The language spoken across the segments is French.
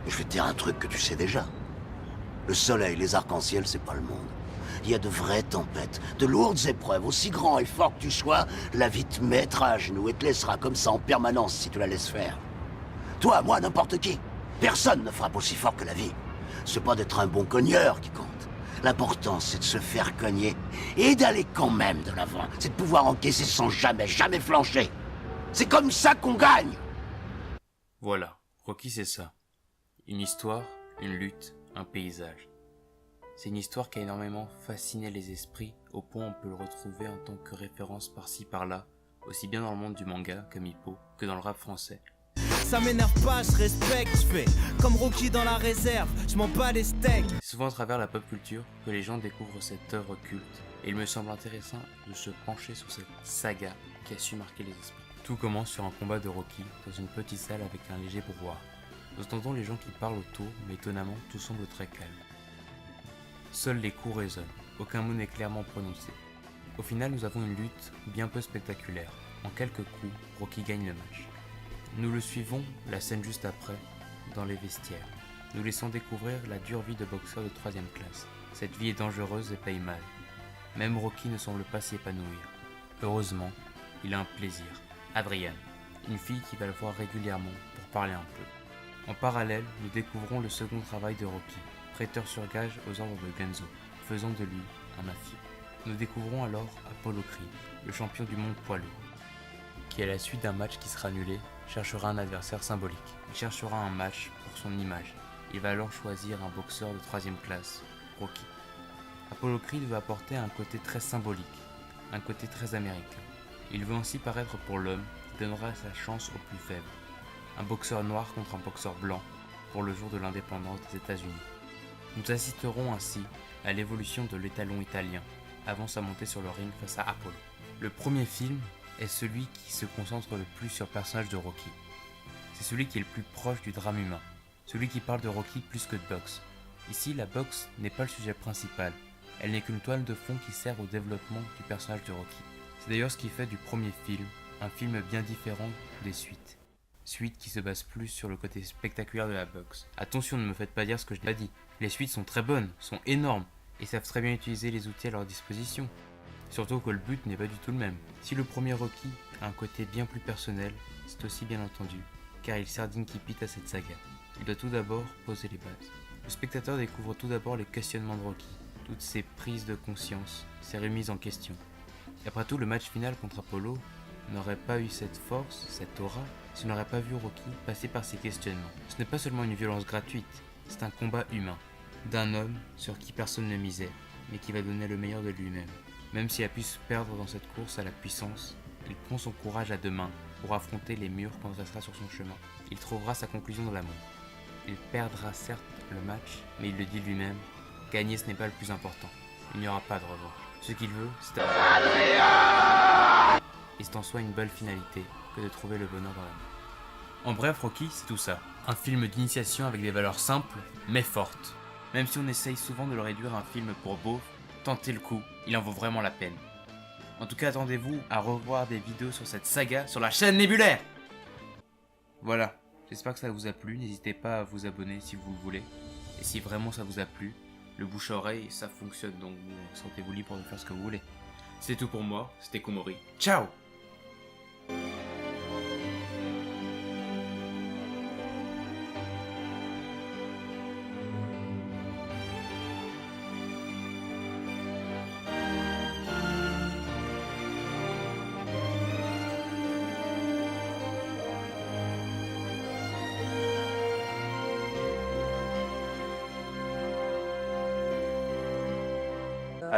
Je vais te dire un truc que tu sais déjà. Le soleil, les arcs-en-ciel, c'est pas le monde. Il y a de vraies tempêtes, de lourdes épreuves, aussi grand et fort que tu sois, la vie te mettra à genoux et te laissera comme ça en permanence si tu la laisses faire. Toi, moi, n'importe qui. Personne ne frappe aussi fort que la vie. C'est pas d'être un bon cogneur qui compte. L'important, c'est de se faire cogner et d'aller quand même de l'avant. C'est de pouvoir encaisser sans jamais, jamais flancher. C'est comme ça qu'on gagne. Voilà, Rocky c'est ça. Une histoire, une lutte, un paysage. C'est une histoire qui a énormément fasciné les esprits, au point où on peut le retrouver en tant que référence par-ci par-là, aussi bien dans le monde du manga, comme Hippo, que dans le rap français. Ça m'énerve pas, je respecte, je fais comme Rocky dans la réserve, je m'en bats les steaks. C'est souvent à travers la pop culture que les gens découvrent cette œuvre culte, et il me semble intéressant de se pencher sur cette saga qui a su marquer les esprits. Tout commence sur un combat de Rocky dans une petite salle avec un léger brouhaha. Nous entendons les gens qui parlent autour, mais étonnamment tout semble très calme. Seuls les coups résonnent, aucun mot n'est clairement prononcé. Au final, nous avons une lutte bien peu spectaculaire. En quelques coups, Rocky gagne le match. Nous le suivons, la scène juste après, dans les vestiaires. Nous laissons découvrir la dure vie de boxeur de 3e classe. Cette vie est dangereuse et paye mal. Même Rocky ne semble pas s'y épanouir. Heureusement, il a un plaisir. Adrienne, une fille qui va le voir régulièrement pour parler un peu. En parallèle, nous découvrons le second travail de Rocky, prêteur sur gage aux ordres de Genzo, faisant de lui un mafieux. Nous découvrons alors Apollo Creed, le champion du monde poids lourd, qui à la suite d'un match qui sera annulé, cherchera un adversaire symbolique. Il cherchera un match pour son image. Il va alors choisir un boxeur de 3e classe, Rocky. Apollo Creed veut apporter un côté très symbolique, un côté très américain. Il veut ainsi paraître pour l'homme qui donnera sa chance aux plus faibles. Un boxeur noir contre un boxeur blanc pour le jour de l'indépendance des États-Unis. Nous assisterons ainsi à l'évolution de l'étalon italien avant sa montée sur le ring face à Apollo. Le premier film est celui qui se concentre le plus sur le personnage de Rocky. C'est celui qui est le plus proche du drame humain, celui qui parle de Rocky plus que de boxe. Ici, la boxe n'est pas le sujet principal, elle n'est qu'une toile de fond qui sert au développement du personnage de Rocky. C'est d'ailleurs ce qui fait du premier film un film bien différent des suites. Suites qui se basent plus sur le côté spectaculaire de la boxe. Attention, ne me faites pas dire ce que je n'ai pas dit. Les suites sont très bonnes, sont énormes, et savent très bien utiliser les outils à leur disposition. Surtout que le but n'est pas du tout le même. Si le premier Rocky a un côté bien plus personnel, c'est aussi bien entendu, car il sert d'incipit à cette saga. Il doit tout d'abord poser les bases. Le spectateur découvre tout d'abord les questionnements de Rocky, toutes ses prises de conscience, ses remises en question. Et après tout, le match final contre Apollo n'aurait pas eu cette force, cette aura, si on n'aurait pas vu Rocky passer par ces questionnements. Ce n'est pas seulement une violence gratuite, c'est un combat humain, d'un homme sur qui personne ne misait, mais qui va donner le meilleur de lui-même. Même s'il a pu se perdre dans cette course à la puissance, il prend son courage à deux mains pour affronter les murs qu'on dressera sur son chemin. Il trouvera sa conclusion dans l'amour. Il perdra certes le match, mais il le dit lui-même, gagner ce n'est pas le plus important. Il n'y aura pas de revanche. Ce qu'il veut, c'est et c'est en soi une belle finalité que de trouver le bonheur dans l'amour. En bref, Rocky, c'est tout ça. Un film d'initiation avec des valeurs simples, mais fortes. Même si on essaye souvent de le réduire à un film pour beauf, tentez le coup, il en vaut vraiment la peine. En tout cas, attendez-vous à revoir des vidéos sur cette saga sur la chaîne Nébulaire. Voilà, j'espère que ça vous a plu, n'hésitez pas à vous abonner si vous le voulez. Et si vraiment ça vous a plu, le bouche à oreille, ça fonctionne, donc sentez-vous libre de faire ce que vous voulez. C'est tout pour moi, c'était Komori. Ciao!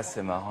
Ah, c'est marrant.